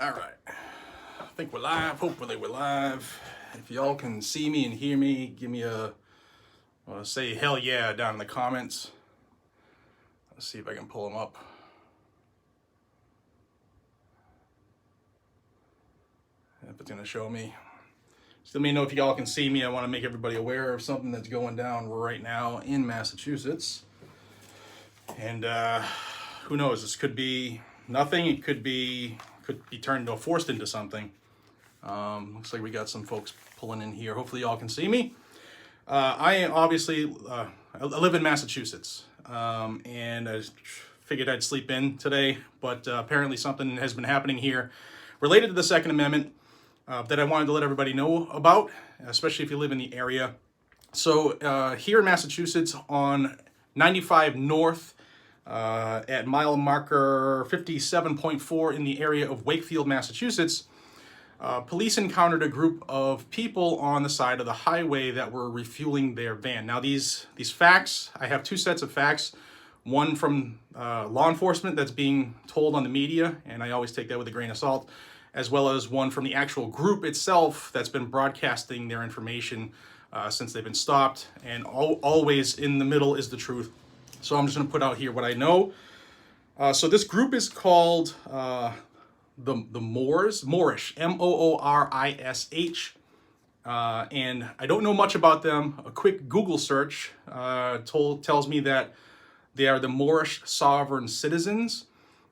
All right, I think we're live. Hopefully we're live. If y'all can see me and hear me, give me a, say hell yeah down in the comments. Let's see if I can pull them up. If it's gonna show me. Just let me know if y'all can see me. I want to make everybody aware of something that's going down right now in Massachusetts. And who knows, this could be nothing. It could be turned or forced into something. Looks like we got some folks pulling in here. Hopefully y'all can see me. I obviously I live in Massachusetts, and I figured I'd sleep in today, but apparently something has been happening here related to the Second Amendment that I wanted to let everybody know about, especially if you live in the area. So here in Massachusetts on 95 North, at mile marker 57.4 in the area of Wakefield, Massachusetts, police encountered a group of people on the side of the highway that were refueling their van. Now these facts, I have two sets of facts, one from law enforcement that's being told on the media, and I always take that with a grain of salt, as well as one from the actual group itself that's been broadcasting their information since they've been stopped, and always in the middle is the truth. So I'm just going to put out here what I know. So this group is called the Moorish, M-O-O-R-I-S-H. And I don't know much about them. A quick Google search tells me that they are the Moorish sovereign citizens.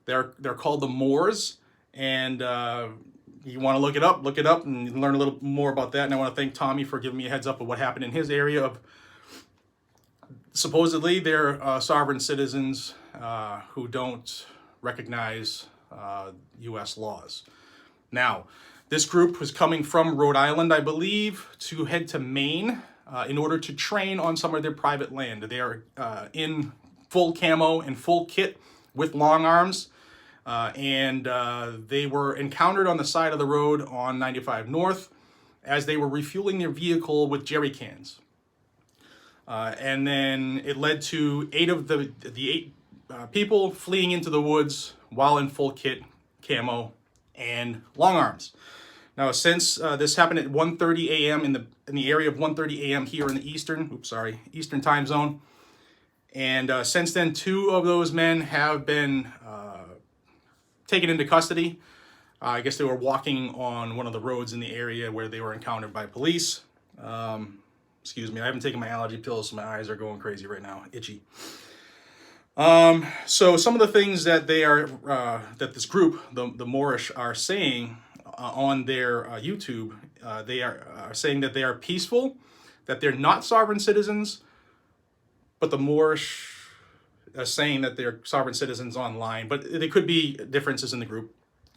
They're called the Moors. And you want to look it up and learn a little more about that. And I want to thank Tommy for giving me a heads up of what happened in his area of supposedly they're sovereign citizens who don't recognize U.S. laws. Now, this group was coming from Rhode Island, I believe, to head to Maine in order to train on some of their private land. They are in full camo and full kit with long arms, and they were encountered on the side of the road on 95 North as they were refueling their vehicle with jerry cans. And then it led to eight people fleeing into the woods while in full kit, camo, and long arms. Now, since this happened at 1:30 a.m. in the area of 1:30 a.m. here in the Eastern time zone, and since then, two of those men have been taken into custody. I guess they were walking on one of the roads in the area where they were encountered by police. Excuse me, I haven't taken my allergy pills, so my eyes are going crazy right now, itchy. So some of the things that they are, that this group, the Moorish, are saying on their YouTube, they are saying that they are peaceful, that they're not sovereign citizens, but the Moorish are saying that they're sovereign citizens online. But there could be differences in the group.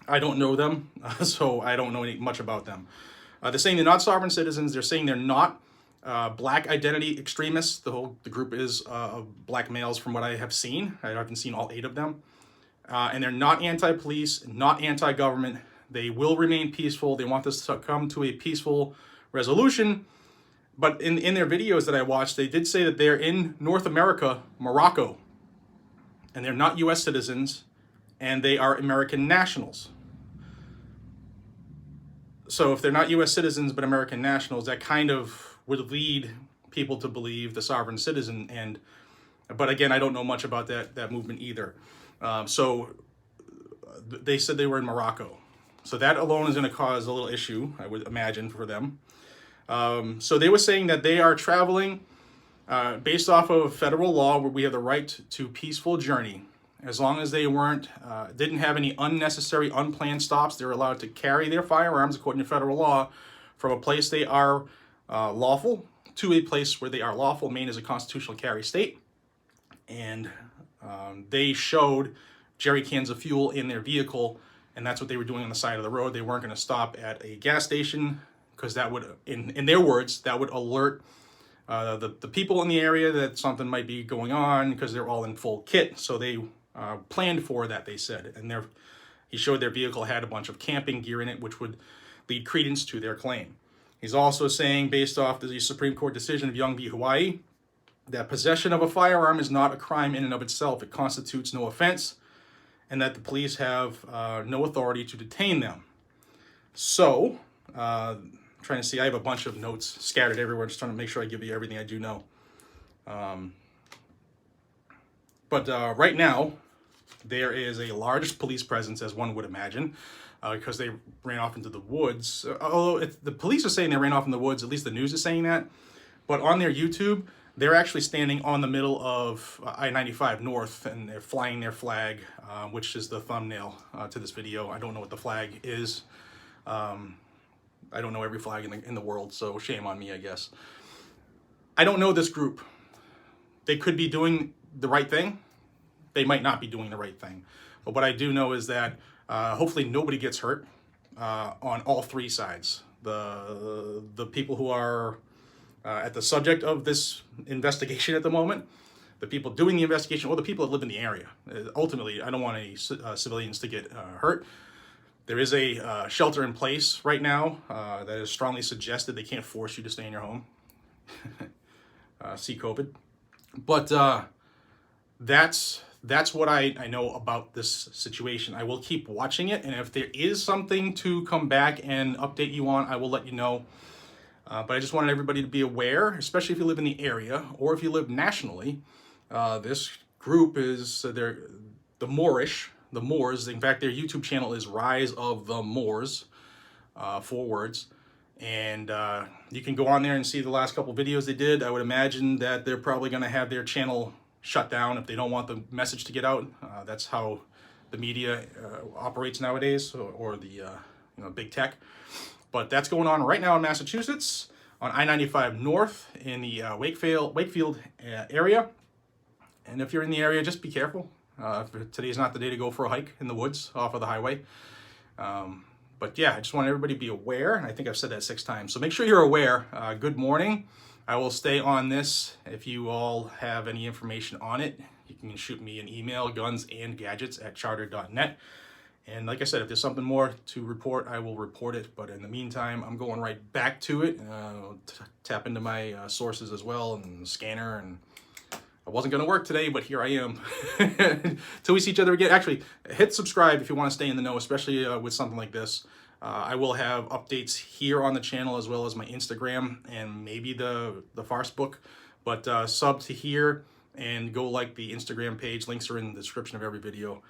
I don't know them, so I don't know much about them. They're saying they're not sovereign citizens. They're saying they're not black identity extremists. The group is black males from what I have seen. I haven't seen all 8 of them. And they're not anti-police, not anti-government. They will remain peaceful. They want this to come to a peaceful resolution. But in their videos that I watched, they did say that they're in North America, Morocco. And they're not U.S. citizens. And they are American nationals. So if they're not U.S. citizens but American nationals, that kind of would lead people to believe the sovereign citizen. But again, I don't know much about that movement either. So they said they were in Morocco. So that alone is going to cause a little issue, I would imagine, for them. So they were saying that they are traveling based off of federal law where we have the right to peaceful journey. As long as they didn't have any unnecessary, unplanned stops, they're allowed to carry their firearms according to federal law from a place they are lawful to a place where they are lawful. Maine is a constitutional carry state. And they showed jerry cans of fuel in their vehicle, and that's what they were doing on the side of the road. They weren't going to stop at a gas station because that would, in their words, that would alert the people in the area that something might be going on because they're all in full kit. So they planned for that, they said. And he showed their vehicle had a bunch of camping gear in it, which would lead credence to their claim. He's also saying, based off the Supreme Court decision of Young v. Hawaii, that possession of a firearm is not a crime in and of itself. It constitutes no offense, and that the police have no authority to detain them. So, trying to see, I have a bunch of notes scattered everywhere, just trying to make sure I give you everything I do know. But right now, there is a large police presence, as one would imagine, because they ran off into the woods. Although the police are saying they ran off in the woods, at least the news is saying that. But on their YouTube, they're actually standing on the middle of I-95 North, and they're flying their flag, which is the thumbnail to this video. I don't know what the flag is. I don't know every flag in the world, so shame on me, I guess. I don't know this group. They could be doing the right thing. They might not be doing the right thing. But what I do know is that hopefully nobody gets hurt on all three sides. The people who are at the subject of this investigation at the moment, the people doing the investigation, or the people that live in the area. Ultimately, I don't want any civilians to get hurt. There is a shelter in place right now that is strongly suggested. They can't force you to stay in your home. See COVID. But that's what I know about this situation. I will keep watching it, and if there is something to come back and update you on, I will let you know. But I just wanted everybody to be aware, especially if you live in the area or if you live nationally. This group is the Moorish. The Moors. In fact, their YouTube channel is Rise of the Moors, 4 words. And you can go on there and see the last couple videos they did. I would imagine that they're probably going to have their channel shut down if they don't want the message to get out. That's how the media operates nowadays, or the big tech. But that's going on right now in Massachusetts on I-95 North in the Wakefield area. And if you're in the area, just be careful. Today's not the day to go for a hike in the woods off of the highway. But yeah, I just want everybody to be aware, and I think I've said that 6 times. So make sure you're aware. Good morning. I will stay on this. If you all have any information on it, you can shoot me an email, gunsandgadgets@charter.net. And like I said, if there's something more to report, I will report it. But in the meantime, I'm going right back to it. Tap into my sources as well, and the scanner, and I wasn't going to work today, but here I am. Till we see each other again. Actually, hit subscribe if you want to stay in the know, especially with something like this. I will have updates here on the channel as well as my Instagram and maybe the Farce book. But sub to here and go like the Instagram page. Links are in the description of every video.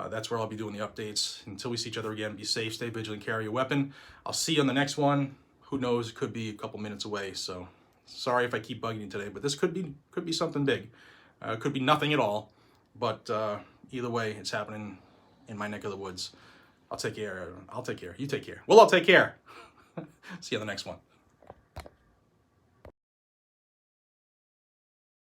That's where I'll be doing the updates. Until we see each other again, be safe, stay vigilant, carry a weapon. I'll see you on the next one. Who knows? It could be a couple minutes away. So sorry if I keep bugging you today, but this could be something big. Could be nothing at all, but either way, it's happening in my neck of the woods. I'll take care. You take care. Well, I'll take care. See you on the next one.